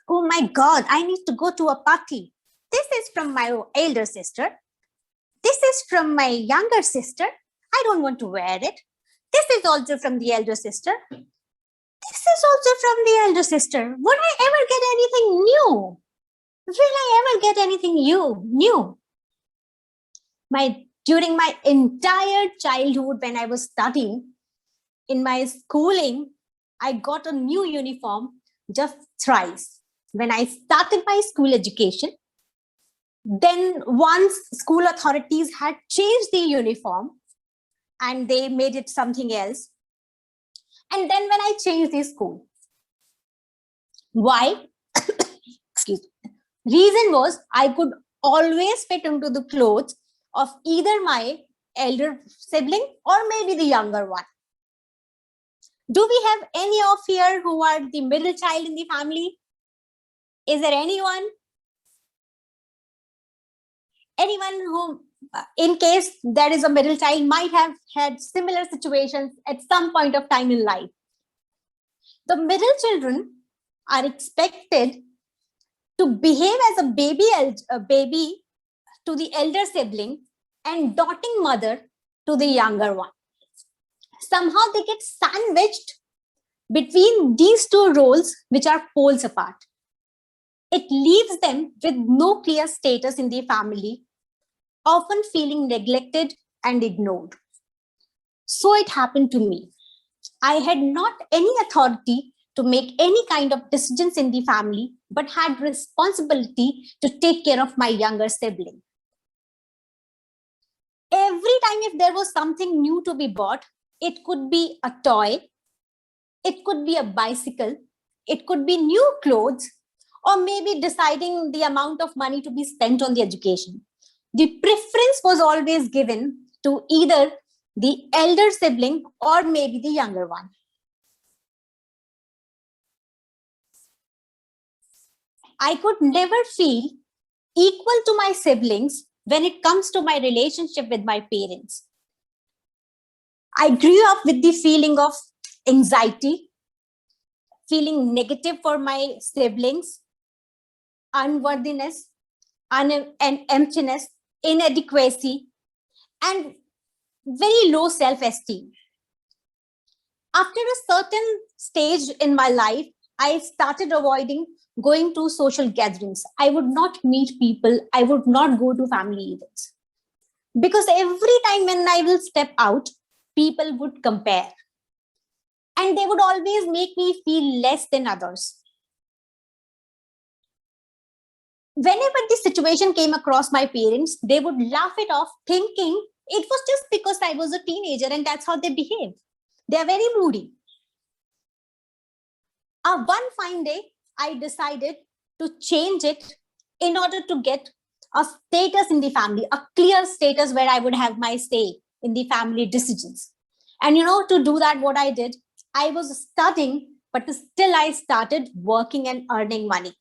Oh my God, I need to go to a party. This is from my elder sister. This is from my younger sister. I don't want to wear it. This is also from the elder sister. This is also from the elder sister. Would I ever get anything new? Will I ever get anything new? During my entire childhood, when I was studying in my schooling, I got a new uniform just thrice. When I started my school education, then once school authorities had changed the uniform and they made it something else. And then when I changed the school, why? Excuse me. Reason was I could always fit into the clothes of either my elder sibling or maybe the younger one. Do we have any of here who are the middle child in the family? Is there anyone? Anyone who, in case there is a middle child, might have had similar situations at some point of time in life. The middle children are expected to behave as a baby to the elder sibling and doting mother to the younger one. Somehow they get sandwiched between these two roles, which are poles apart. It leaves them with no clear status in the family, often feeling neglected and ignored. So it happened to me. I had not any authority to make any kind of decisions in the family, but had responsibility to take care of my younger sibling. Every time if there was something new to be bought, it could be a toy, it could be a bicycle, it could be new clothes, or maybe deciding the amount of money to be spent on the education. The preference was always given to either the elder sibling or maybe the younger one. I could never feel equal to my siblings when it comes to my relationship with my parents. I grew up with the feeling of anxiety, feeling negative for my siblings, unworthiness, and emptiness, inadequacy, and very low self-esteem. After a certain stage in my life, I started avoiding going to social gatherings. I would not meet people. I would not go to family events. Because every time when I will step out, people would compare. And they would always make me feel less than others. Whenever this situation came across my parents, they would laugh it off, thinking it was just because I was a teenager and that's how they behave. They are very moody. One fine day, I decided to change it in order to get a status in the family, a clear status where I would have my say in the family decisions. And to do that, what I did, I was studying, but still I started working and earning money.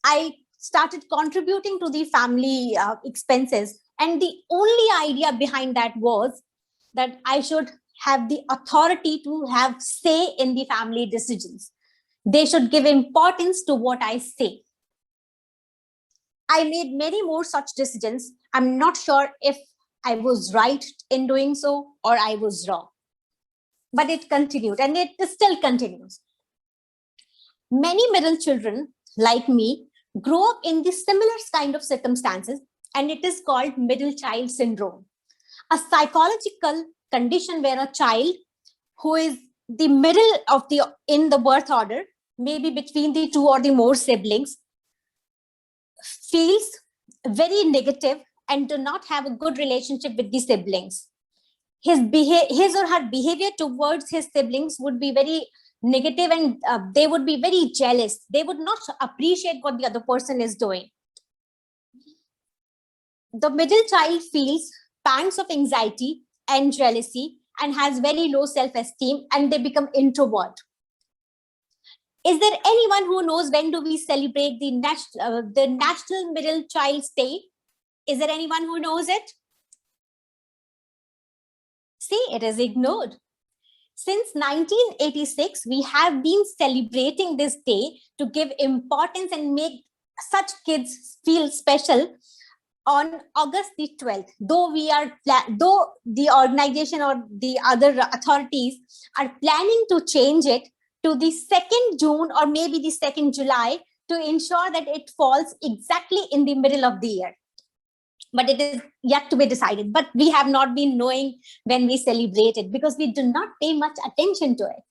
I started contributing to the family expenses. And the only idea behind that was that I should have the authority to have say in the family decisions. They should give importance to what I say. I made many more such decisions. I'm not sure if I was right in doing so or I was wrong. But it continued and it still continues. Many middle children like me grow up in the similar kind of circumstances, and it is called middle child syndrome, a psychological condition where a child who is the middle of in the birth order, maybe between the two or the more siblings, feels very negative and do not have a good relationship with the siblings. His or her behavior towards his siblings would be very negative, and they would be very jealous. They would not appreciate what the other person is doing. The middle child feels pangs of anxiety and jealousy and has very low self-esteem, and they become introvert. Is there anyone who knows when do we celebrate the National Middle Child's Day? Is there anyone who knows it? See, it is ignored. Since 1986, we have been celebrating this day to give importance and make such kids feel special on August the 12th. Though though the organization or the other authorities are planning to change it to the 2nd June or maybe the 2nd July to ensure that it falls exactly in the middle of the year. But it is yet to be decided. But we have not been knowing when we celebrate it because we do not pay much attention to it.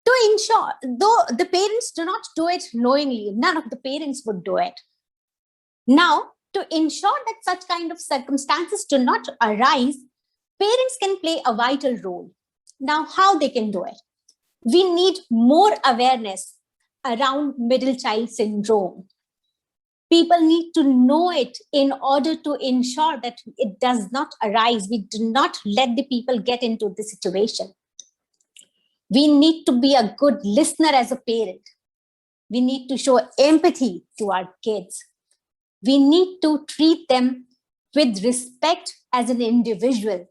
To ensure, though the parents do not do it knowingly, none of the parents would do it. Now, to ensure that such kind of circumstances do not arise, parents can play a vital role. Now, how they can do it? We need more awareness around middle child syndrome. People need to know it in order to ensure that it does not arise. We do not let the people get into the situation. We need to be a good listener as a parent. We need to show empathy to our kids. We need to treat them with respect as an individual.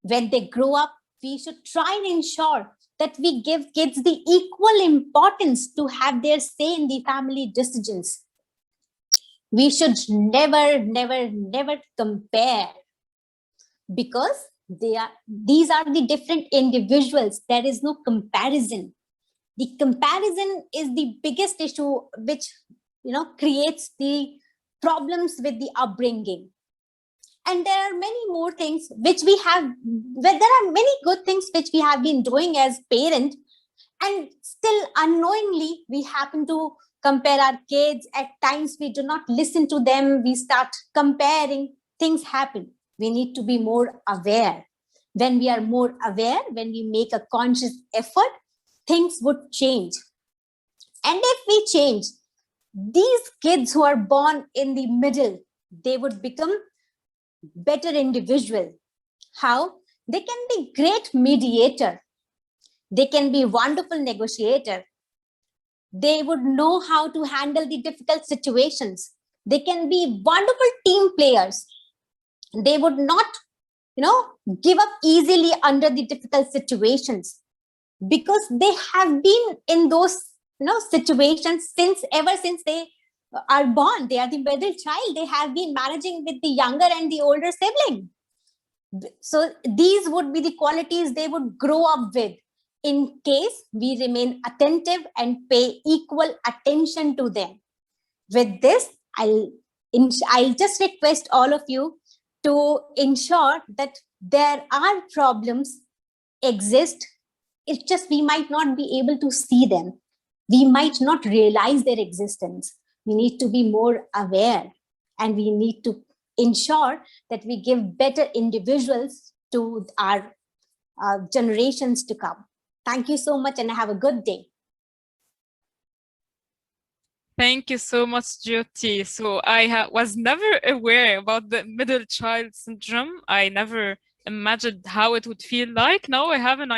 When they grow up, we should try and ensure that we give kids the equal importance to have their say in the family decisions. We should never, never, never compare, because these are the different individuals. There is no comparison. The comparison is the biggest issue which creates the problems with the upbringing. And there are many more things which we have, there are many good things which we have been doing as parents, and still unknowingly we happen to compare our kids. At times we do not listen to them, we start comparing, things happen. We need to be more aware. When we are more aware, when we make a conscious effort, things would change. And if we change, these kids who are born in the middle, they would become better individual. How? They can be great mediator. They can be wonderful negotiator. They would know how to handle the difficult situations. They can be wonderful team players. They would not, give up easily under the difficult situations, because they have been in those, situations ever since they are born. They are the middle child. They have been managing with the younger and the older sibling. So these would be the qualities they would grow up with, in case we remain attentive and pay equal attention to them. With this, I'll just request all of you to ensure that there are problems exist. It's just we might not be able to see them. We might not realize their existence. We need to be more aware, and we need to ensure that we give better individuals to our generations to come. Thank you so much, and have a good day. Thank you so much, Jyoti. So I was never aware about the middle child syndrome. I never imagined how it would feel like. Now I have an idea.